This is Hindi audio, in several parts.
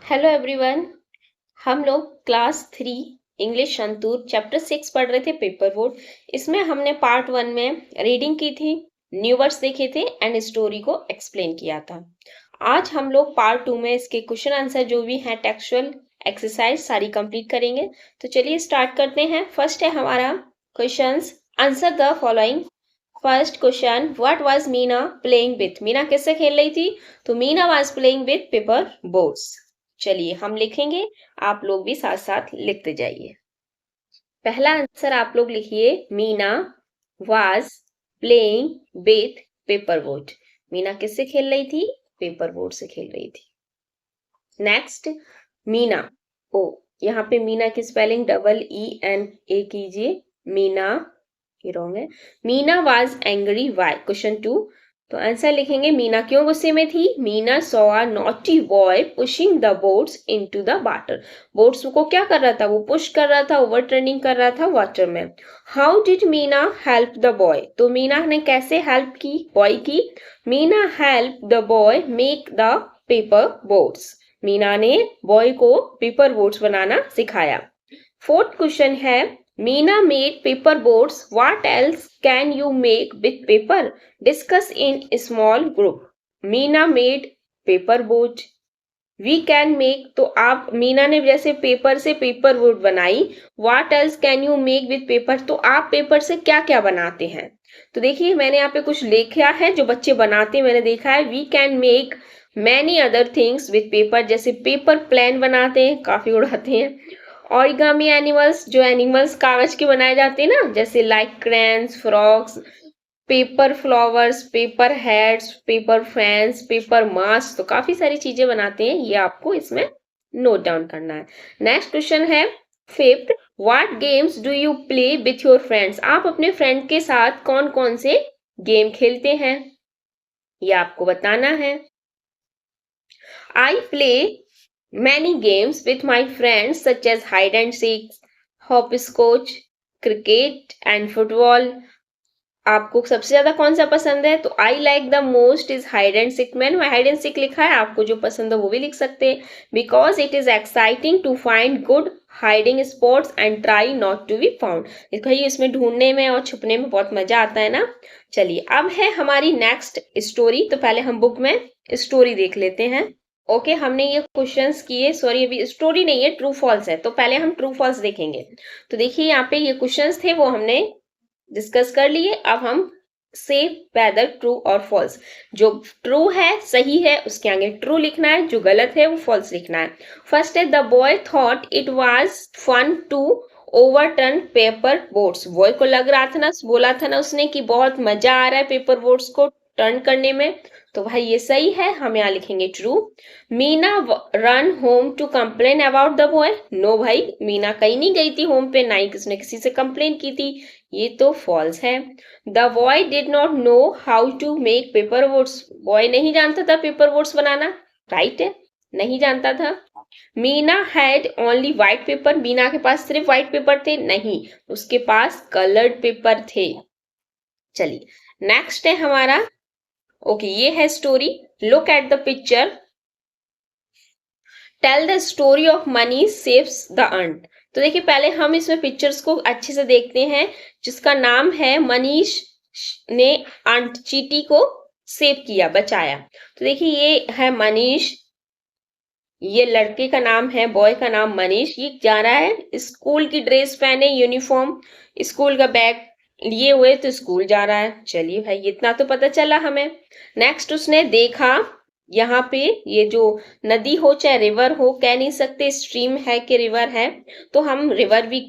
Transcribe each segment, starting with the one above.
Hello everyone. हम लोग क्लास 3 इंग्लिश संतूर चैप्टर 6 पढ़ रहे थे पेपर बोर्ड। इसमें हमने पार्ट 1 में रीडिंग की थी, न्यू वर्ड्स देखे थे एंड स्टोरी को एक्सप्लेन किया था। आज हम लोग पार्ट 2 में इसके क्वेश्चन आंसर जो भी हैं टेक्सचुअल एक्सरसाइज सारी कंप्लीट करेंगे। तो चलिए स्टार्ट करते हैं। फर्स्ट है हमारा questions, answer the following. First question, what was Meena playing with? Meena किससे खेल रही थी? तो Meena was playing with paper boards. चलिए हम लिखेंगे, आप लोग भी साथ साथ लिखते जाइए। पहला आंसर आप लोग लिखिए, Meena was playing with paper board. Meena किससे खेल रही थी? पेपर बोर्ड से खेल रही थी। नेक्स्ट, मीना, ओ यहाँ पे मीना की स्पेलिंग EENA कीजिए, मीना, ये रॉन्ग है। Meena was angry Y? Question 2, तो आंसर लिखेंगे, मीना क्यों गुस्से में थी? Meena saw a naughty boy pushing the boats into the water. Boats को क्या कर रहा था? वो पुश कर रहा था, ओवर टर्निंग कर रहा था वाटर में। How did Meena help the boy? तो मीना ने कैसे हेल्प की बॉय की? Meena help the boy make the paper boats. Meena ने बॉय को पेपर बोट्स बनाना सिखाया। फोर्थ क्वेश्चन है, Meena made paper boats, what else can you make with paper? Discuss in small group. Meena made paper boat, we can make, तो आप, मीना ने जैसे पेपर से पेपर बोट बनाई, what else can you make with paper, तो आप पेपर से क्या क्या बनाते हैं? तो देखिए मैंने यहाँ पे कुछ लिखा है जो बच्चे बनाते हैं, मैंने देखा है। We can make many other things with paper, जैसे पेपर प्लेन बनाते हैं, काफी उड़ाते हैं। ऑरिगामी एनिमल्स, जो एनिमल्स कागज के बनाए जाते हैं ना, जैसे like cranes, frogs, paper flowers, paper heads, paper fans, paper mask, तो काफी सारी चीजें बनाते हैं, ये आपको इसमें नोट डाउन करना है। नेक्स्ट क्वेश्चन है fifth, what games do you play with your friends? आप अपने फ्रेंड के साथ कौन कौन से गेम खेलते हैं, ये आपको बताना है। I play many games with my friends such as hide and seek, hopscotch, cricket and football. आपको सबसे ज्यादा कौन सा पसंद है? तो I like the most is hide and seek. मैंने हाइड एंड सीक लिखा है, आपको जो पसंद है वो भी लिख सकते हैं। Because it is exciting to find good hiding spots and try not to be found. देखिए इसमें ढूंढने में और छुपने में बहुत मजा आता है ना। चलिए अब है हमारी नेक्स्ट स्टोरी। तो पहले हम बुक में स्टोरी देख लेते हैं। ओके हमने ये क्वेश्चंस किए, सॉरी अभी स्टोरी नहीं है, ट्रू फॉल्स है, तो पहले हम ट्रू फॉल्स देखेंगे। तो देखिए यहाँ पे ये क्वेश्चंस थे वो हमने डिस्कस कर लिए। अब हम से वेदर ट्रू और फॉल्स, जो ट्रू है सही है उसके आगे ट्रू लिखना है, जो गलत है वो फॉल्स लिखना है। फर्स्ट है, the boy thought it was fun to overturn paper boats. Boy को लग रहा था ना, बोला था ना उसने कि बहुत मजा आ रहा है पेपर बोट्स को टर्न करने में, तो भाई ये सही है, हम यहाँ लिखेंगे true. Meena run home to complain about the boy. No भाई, मीना कहीं नहीं गई थी होम पे, ना ही किसने किसी से कंप्लेन की थी, ये तो फॉल्स है। The boy did not know how to make paper boats. Boy नहीं जानता था पेपर बोट्स बनाना, राइट है, नहीं जानता था। Meena had only white paper. Meena के पास सिर्फ व्हाइट पेपर थे? नहीं, उसके पास कलर्ड पेपर थे। चलिए नेक्स्ट है हमारा, ओके ये है story. Look at the picture, tell the story of money saves the ant. तो देखिए पहले हम इसमें पिक्चर्स को अच्छे से देखते हैं, जिसका नाम है मनीष ने अंट, चींटी को सेव किया, बचाया। तो देखिए ये है मनीष, ये लड़के का नाम है, बॉय का नाम मनीष। ये जा रहा है स्कूल की ड्रेस पहने, यूनिफॉर्म, स्कूल का बैग लिए हुए, तो स्कूल जा रहा है। चलिए भाई इतना तो पता चला हमें। नेक्स्ट उसने देखा, यहाँ पे ये जो नदी हो चाहे रिवर हो, कह नहीं सकते स्ट्रीम है कि रिवर है, तो हम रिवर भी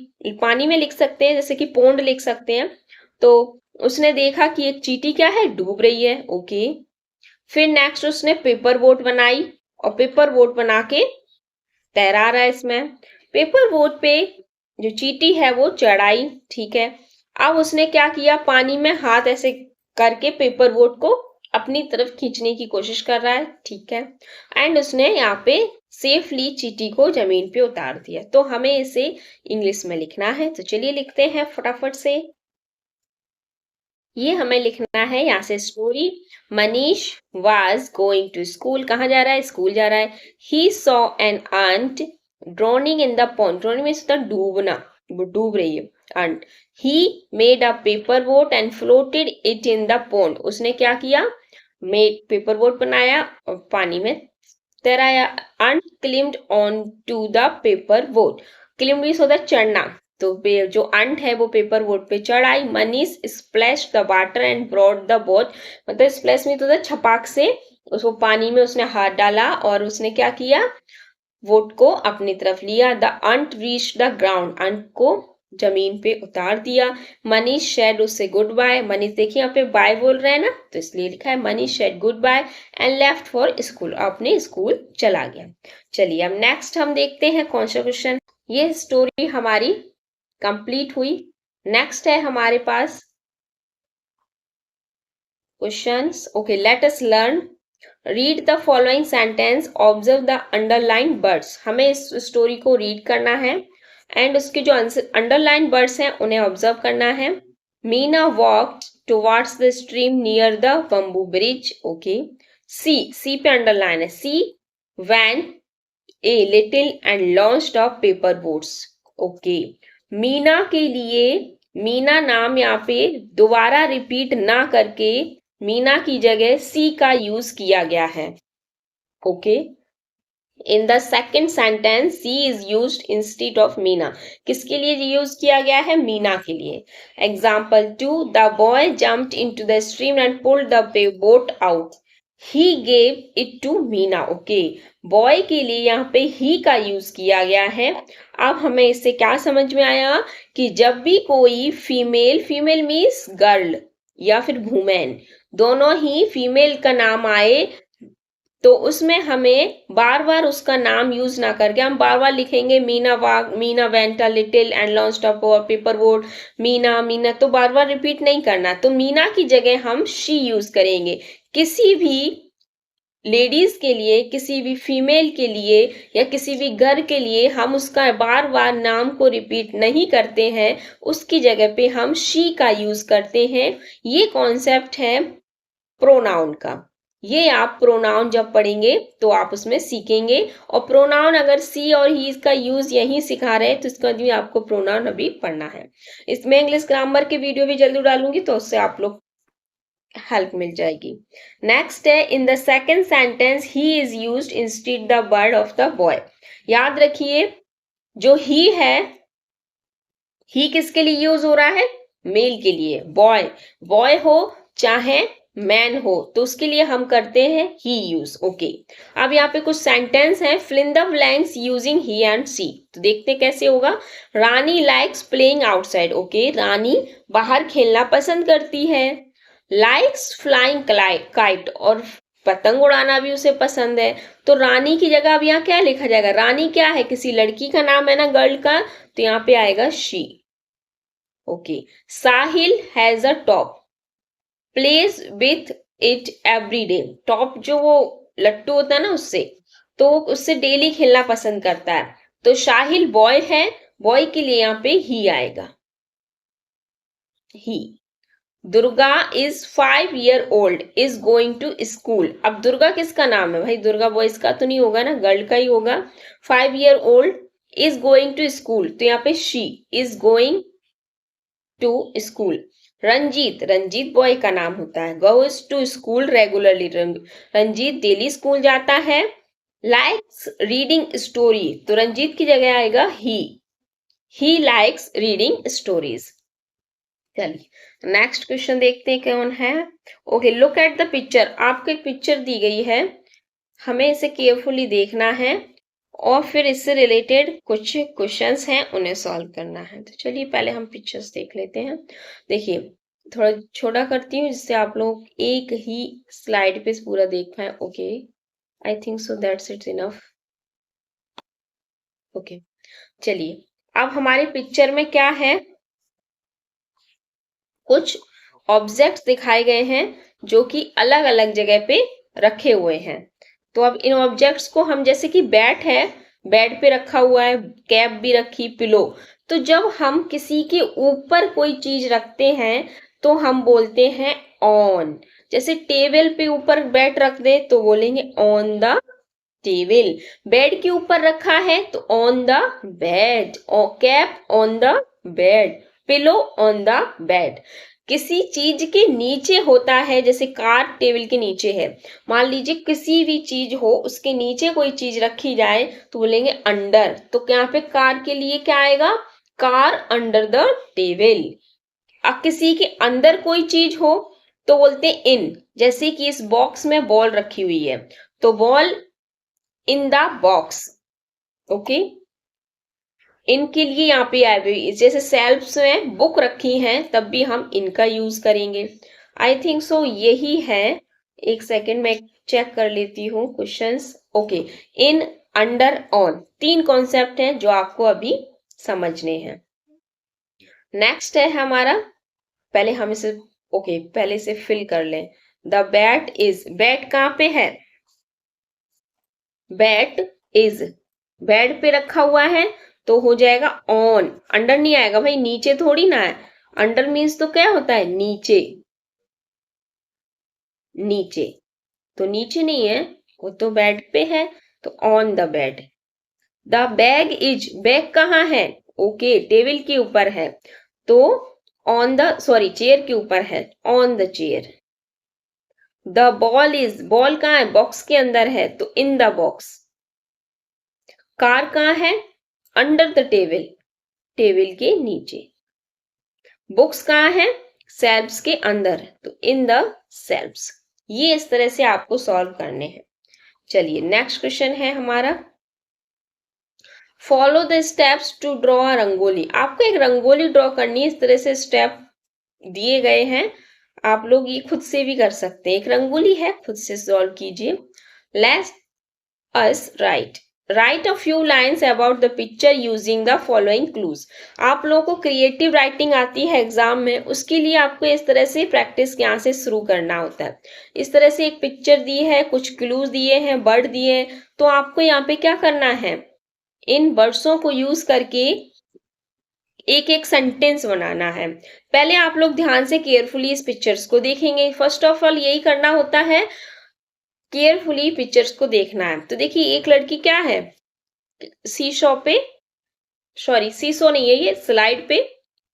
पानी में लिख सकते हैं, जैसे कि पोंड लिख सकते हैं। तो उसने देखा कि एक चींटी क्या है, डूब रही है। ओके, फिर नेक्स्ट उसने पेपर बोट बनाई और पेपर बोट बना के तैरा रहा है इसमें। पेपर बोट पे जो चींटी है वो चढ़ाई, ठीक है। अब उसने क्या किया, पानी में हाथ ऐसे करके पेपर बोट को अपनी तरफ खींचने की कोशिश कर रहा है, ठीक है। एंड उसने यहाँ पे सेफली चींटी को जमीन पे उतार दिया। तो हमें इसे इंग्लिश में लिखना है, तो चलिए लिखते हैं फटाफट से। ये हमें लिखना है यहाँ से story. Manish was going to school, कहाँ जा रहा है? स्कूल जा रहा है। He saw an ant drowning in the pond, drowning means डूबना, वो डूब रही है ant. He made a paper boat and floated it in the pond, उसने क्या किया? मेड पेपर बोट बनाया और पानी में तैराया। Ant climbed on to the paper boat, climbed means होता है चढ़ना, तो जो अंट है वो पेपर बोट पे चढ़ आई। Manish splash the water and brought the boat, मतलब स्प्लैश में तो छपाक से उसको पानी में उसने हाथ डाला और उसने क्या किया? बोट को अपनी तरफ लिया। द अंट रीच द ग्राउंड, अंट को जमीन पे उतार दिया। मनीष शेड उससे गुड बाय, मनीष देखिए यहाँ पे बाय बोल रहे हैं ना, तो इसलिए लिखा है Manish said goodbye and left for school, अपने स्कूल चला गया। चलिए अब नेक्स्ट हम देखते हैं कौन सा क्वेश्चन। ये स्टोरी हमारी कंप्लीट हुई। नेक्स्ट है हमारे पास questions. Okay, let us learn. Read the following sentence, observe the underline words. हमें इस स्टोरी को रीड करना है एंड उसके जो अंडरलाइन वर्ड्स हैं उन्हें ऑब्जर्व करना है। Meena walked towards the stream near the bamboo bridge. Okay, she, she पे अंडरलाइन है। She went a little and launched off paper boats. Okay, Meena के लिए, मीना नाम यहाँ पे दोबारा रिपीट ना करके मीना की जगह सी का यूज किया गया है। Okay, in the second sentence she is used instead of Meena, किसके लिए यूज किया गया है? मीना के लिए। Example 2, the boy jumped into the stream and pulled the boat out, he gave it to Meena. Okay, boy के लिए यहाँ पे ही का यूज किया गया है। अब हमें इससे क्या समझ में आया कि जब भी कोई फीमेल, फीमेल मीन्स गर्ल या फिर वुमेन, दोनों ही फीमेल का नाम आए तो उसमें हमें बार बार उसका नाम यूज ना करके हम बार बार लिखेंगे Meena walk, Meena went a little and launched a paper boat, Meena Meena, तो बार बार रिपीट नहीं करना। तो मीना की जगह हम शी यूज करेंगे। किसी भी लेडीज के लिए, किसी भी फीमेल के लिए या किसी भी गर्ल के लिए हम उसका बार बार नाम को रिपीट नहीं करते हैं, उसकी जगह पे हम शी का यूज करते हैं। ये कॉन्सेप्ट है प्रोनाउन का। ये आप प्रोनाउन जब पढ़ेंगे तो आप उसमें सीखेंगे, और प्रोनाउन अगर सी और ही का यूज यही सिखा रहे हैं तो इसका भी आपको प्रोनाउन अभी पढ़ना है। इसमें इंग्लिश ग्रामर की वीडियो भी जल्दी डालूंगी तो उससे आप लोग हेल्प मिल जाएगी। नेक्स्ट है, इन the second sentence he is used instead the word of the boy. याद रखिए जो ही है, ही किसके लिए यूज हो रहा है? मेल के लिए। बॉय, बॉय हो चाहे मैन हो तो उसके लिए हम करते हैं ही यूज। ओके, अब यहाँ पे कुछ सेंटेंस हैं, fill in the blanks using he and she. तो देखते कैसे होगा। Rani likes playing outside. Okay, Rani बाहर खेलना पसंद करती है। लाइक्स फ्लाइंग काइट, और पतंग उड़ाना भी उसे पसंद है। तो रानी की जगह अब यहाँ क्या लिखा जाएगा? रानी क्या है? किसी लड़की का नाम है ना, गर्ल का, तो यहाँ पे आएगा she. Okay, Sahil has a top, plays with it every day. Top जो वो लट्टू होता है ना उससे, तो उससे डेली खेलना पसंद करता है। तो शाहिल बॉय है, बॉय के लिए यहाँ पे ही आएगा, he. Durga is 5 year old is going to school. अब दुर्गा किसका नाम है भाई? दुर्गा बॉयज का तो नहीं होगा ना, गर्ल का ही होगा। 5 year old is going to school, तो यहाँ पे she is going to school. Ranjit, Ranjit boy का नाम होता है। Goes to school regularly, Ranjit daily school जाता है। लाइक्स रीडिंग स्टोरी, तो रंजीत की जगह आएगा ही लाइक्स रीडिंग स्टोरीज। चलिए नेक्स्ट क्वेश्चन देखते हैं कौन है। Okay, look at the picture. आपको एक पिक्चर दी गई है, हमें इसे केयरफुली देखना है और फिर इससे रिलेटेड कुछ क्वेश्चंस हैं उन्हें सॉल्व करना है। तो चलिए पहले हम पिक्चर्स देख लेते हैं। देखिए थोड़ा छोटा करती हूँ जिससे आप लोग एक ही स्लाइड पे पूरा देख पाए। Okay, I think so that's it's enough. Okay, चलिए अब हमारे पिक्चर में क्या है, कुछ ऑब्जेक्ट्स दिखाए गए हैं जो कि अलग अलग जगह पे रखे हुए हैं। तो अब इन ऑब्जेक्ट्स को हम, जैसे कि बैट है, बेड पे रखा हुआ है, कैप भी रखी, पिलो। तो जब हम किसी के ऊपर कोई चीज रखते हैं तो हम बोलते हैं ऑन। जैसे टेबल पे ऊपर बैट रख दे तो बोलेंगे ऑन द टेबल। बेड के ऊपर रखा है तो on the bed. Cap on the bed. Pillow on the bed. किसी चीज के नीचे होता है, जैसे कार टेबल के नीचे है, मान लीजिए किसी भी चीज हो उसके नीचे कोई चीज रखी जाए तो बोलेंगे अंडर। तो यहाँ पे कार के लिए क्या आएगा, कार अंडर द टेबल। अब किसी के अंदर कोई चीज हो तो बोलते हैं इन। जैसे कि इस बॉक्स में बॉल रखी हुई है तो ball in the box. Okay, इनके लिए यहाँ पे आए हुए, जैसे सेल्फ्स में बुक रखी हैं तब भी हम इनका यूज करेंगे। आई थिंक सो यही है। एक सेकेंड मैं चेक कर लेती हूँ questions. Okay, in, under, on, 3 concept हैं जो आपको अभी समझने हैं। नेक्स्ट है हमारा, पहले हम इसे पहले से फिल कर लें। द बैट इज, बैट कहाँ पे है, बैट इज बेड पे रखा हुआ है तो हो जाएगा ऑन। अंडर नहीं आएगा भाई, नीचे थोड़ी ना है। अंडर मीन्स तो क्या होता है, नीचे। नीचे तो नीचे नहीं है, वो तो बेड पे है तो on the bed. The bag is, bag कहाँ है, ओके टेबल के ऊपर है तो ऑन द, सॉरी चेयर के ऊपर है, on the chair. The ball is, ball कहाँ है, बॉक्स के अंदर है तो इन द बॉक्स। कार कहाँ है, अंडर द टेबल, टेबल के नीचे। बुक्स कहाँ है, सेल्फ्स के अंदर तो इन द सेल्फ्स। ये इस तरह से आपको सॉल्व करने हैं। चलिए नेक्स्ट क्वेश्चन है हमारा, follow the steps to draw a rangoli. आपको एक रंगोली ड्रॉ करनी है, इस तरह से स्टेप दिए गए हैं, आप लोग ये खुद से भी कर सकते हैं। एक रंगोली है, खुद से सॉल्व कीजिए। Let's us right a few lines about the picture using the following clues. आप लोगों को क्रिएटिव राइटिंग आती है एग्जाम में, उसके लिए आपको इस तरह से प्रैक्टिस यहाँ से शुरू करना होता है। इस तरह से एक पिक्चर दी है, कुछ क्लूज दिए हैं, वर्ड दिए हैं, तो आपको यहाँ पे क्या करना है, इन वर्ड्सों को यूज करके एक एक सेंटेंस बनाना है। पहले आप लोग ध्यान से केयरफुली इस पिक्चर्स को देखेंगे। फर्स्ट ऑफ ऑल यही करना होता है, केयरफुली पिक्चर्स को देखना है। तो देखिए एक लड़की क्या है, सीशो पे, सॉरी सीसो नहीं है, ये स्लाइड पे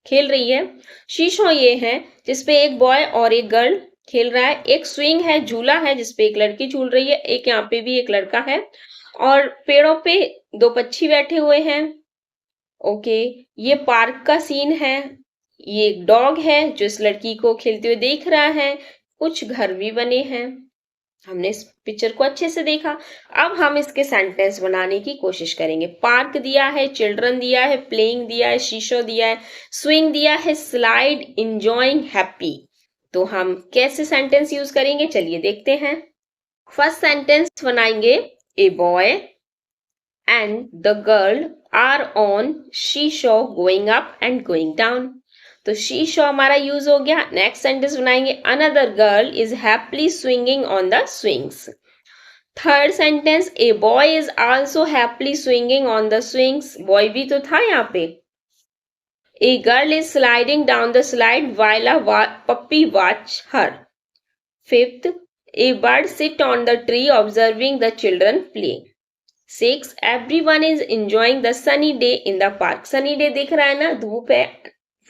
खेल रही है। शीशो ये है जिसपे एक बॉय और एक गर्ल खेल रहा है। एक स्विंग है, झूला है जिसपे एक लड़की झूल रही है, एक यहाँ पे भी एक लड़का है। और पेड़ों पे 2 पक्षी बैठे हुए हैं। ओके, ये पार्क का सीन है। ये एक डॉग है जो इस लड़की को खेलते हुए देख रहा है। कुछ घर भी बने हैं। हमने इस पिक्चर को अच्छे से देखा। अब हम इसके सेंटेंस बनाने की कोशिश करेंगे। पार्क दिया है, चिल्ड्रन दिया है, प्लेइंग दिया है, शीशो दिया है, स्विंग दिया है, स्लाइड, इंजॉइंग, हैप्पी। तो हम कैसे सेंटेंस यूज करेंगे, चलिए देखते हैं। फर्स्ट सेंटेंस बनाएंगे, a boy and the girl are on seesaw going up and going down। तो seesaw हमारा यूज हो गया। नेक्स्ट सेंटेंस बनाएंगे, another girl is happily swinging on the swings। Third sentence, a boy is also happily swinging on the swings। Boy भी तो था यहाँ पे। a girl is sliding down the slide while a puppy watch her। Fifth, a bird sit on the tree observing the children play। 6, everyone is enjoying the sunny day in the park। Sunny day दिख रहा है ना, धूप है,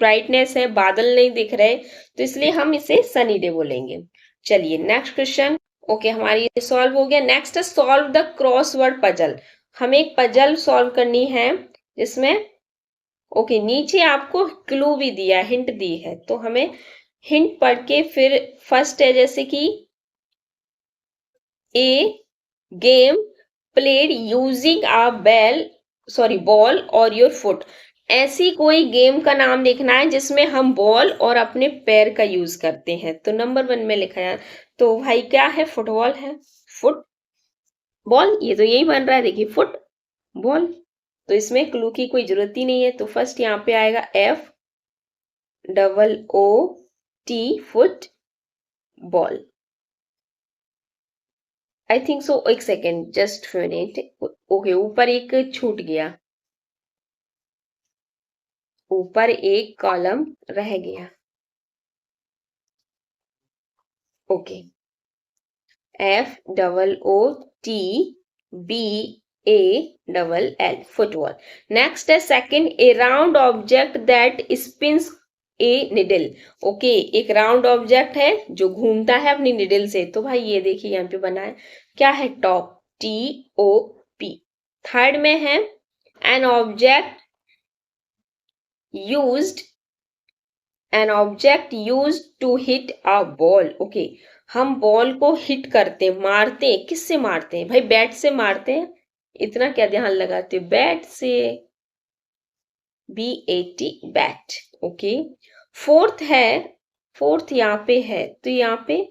ब्राइटनेस है, बादल नहीं दिख रहे, तो इसलिए हम इसे सनी डे बोलेंगे। चलिए नेक्स्ट क्वेश्चन। ओके, हमारी ये सॉल्व हो गया। नेक्स्ट है सॉल्व द क्रॉसवर्ड पजल। हमें एक पजल सॉल्व करनी है जिसमें नीचे आपको क्लू भी दिया, हिंट दी है, तो हमें हिंट पढ़ के फिर फर्स्ट है जैसे कि a game played using a ball और योर फुट। ऐसी कोई गेम का नाम लिखना है जिसमें हम बॉल और अपने पैर का यूज करते हैं। तो नंबर 1 में लिखा है, तो भाई क्या है, फुटबॉल है। फुट बॉल, ये तो यही बन रहा है, देखिए फुट बॉल। तो इसमें क्लू की कोई जरूरत ही नहीं है। तो फर्स्ट यहाँ पे आएगा FOOT, foot ball. I think so, एक सेकेंड, जस्ट मिनट। ओके, ऊपर एक छूट गया, ऊपर एक कॉलम रह गया। Okay, FOOTBALL, football. नेक्स्ट है second, a round object that spins a needle. Okay, एक राउंड ऑब्जेक्ट है जो घूमता है अपनी निडल से। तो भाई ये देखिए यहाँ पे बना है, क्या है, टॉप, TOP। थर्ड में है an object used to hit a ball. Okay, हम बॉल को हिट करते, मारते हैं, किससे मारते हैं भाई, बैट से मारते हैं। इतना क्या ध्यान लगाते, बैट से, BAT, बैट। ओके, फोर्थ यहाँ पे है, तो यहाँ पे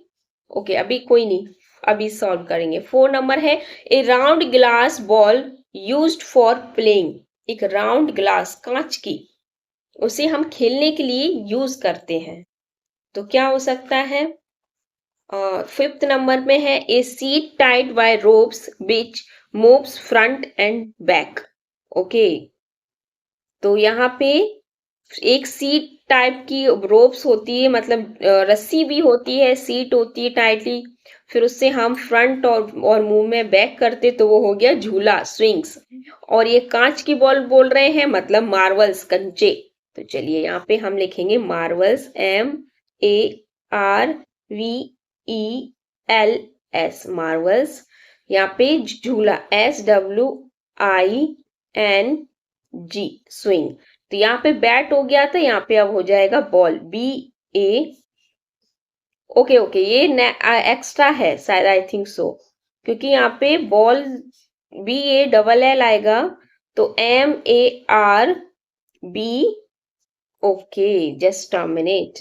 ओके, अभी कोई नहीं, अभी सॉल्व करेंगे। 4 नंबर है a round glass ball used for playing. एक राउंड ग्लास, कांच की, उसे हम खेलने के लिए यूज करते हैं। तो क्या हो सकता है। 5th नंबर में है a seat tied by ropes which moves front and back. Okay, तो यहाँ पे एक सीट टाइप की रोप्स होती है, मतलब रस्सी भी होती है, सीट होती है टाइटली, फिर उससे हम फ्रंट और मुंह में बैक करते, तो वो हो गया झूला, स्विंग्स। और ये कांच की बॉल बोल रहे हैं, मतलब मार्वल्स, कंचे। तो चलिए यहाँ पे हम लिखेंगे मार्वल्स, MARVELS, मार्वल्स। यहाँ पे झूला, SWING, स्विंग। तो यहाँ पे बैट हो गया था, यहाँ पे अब हो जाएगा बॉल, BA। ओके, ये एक्स्ट्रा है शायद, आई थिंक सो, क्योंकि यहाँ पे बॉल BALL आएगा, तो MARB। Okay, just a minute,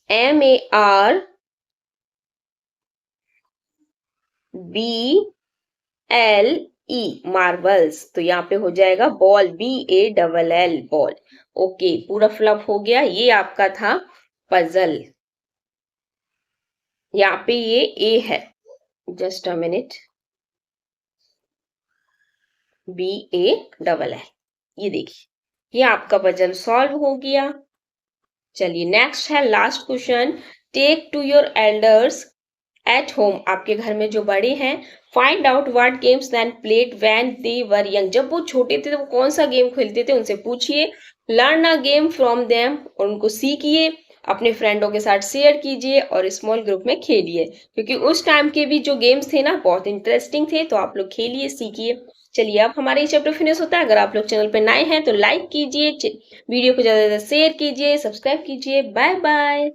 MARBLE, marbles. तो यहाँ पे हो जाएगा बॉल, BALL, बॉल। ओके, पूरा फ्लप हो गया। ये आपका था पजल। यहाँ पे ये A है, जस्ट अ मिनट, BALL, ये देखिए, ये आपका पजल सॉल्व हो गया। चलिए नेक्स्ट है last question, take to your elders at home, आपके घर में जो बड़े हैं, find out what games then played when they were young, जब वो छोटे थे तो वो कौन सा गेम खेलते थे, उनसे पूछिए। Learn a game from them, और उनको सीखिए, अपने फ्रेंडों के साथ शेयर कीजिए और स्मॉल ग्रुप में खेलिए, क्योंकि उस टाइम के भी जो गेम्स थे ना, बहुत इंटरेस्टिंग थे। तो आप लोग खेलिए, सीखिए। चलिए अब हमारा ये चैप्टर फिनिश होता है। अगर आप लोग चैनल पे नए हैं तो लाइक कीजिए, वीडियो को ज्यादा से ज्यादा शेयर कीजिए, सब्सक्राइब कीजिए। Bye bye.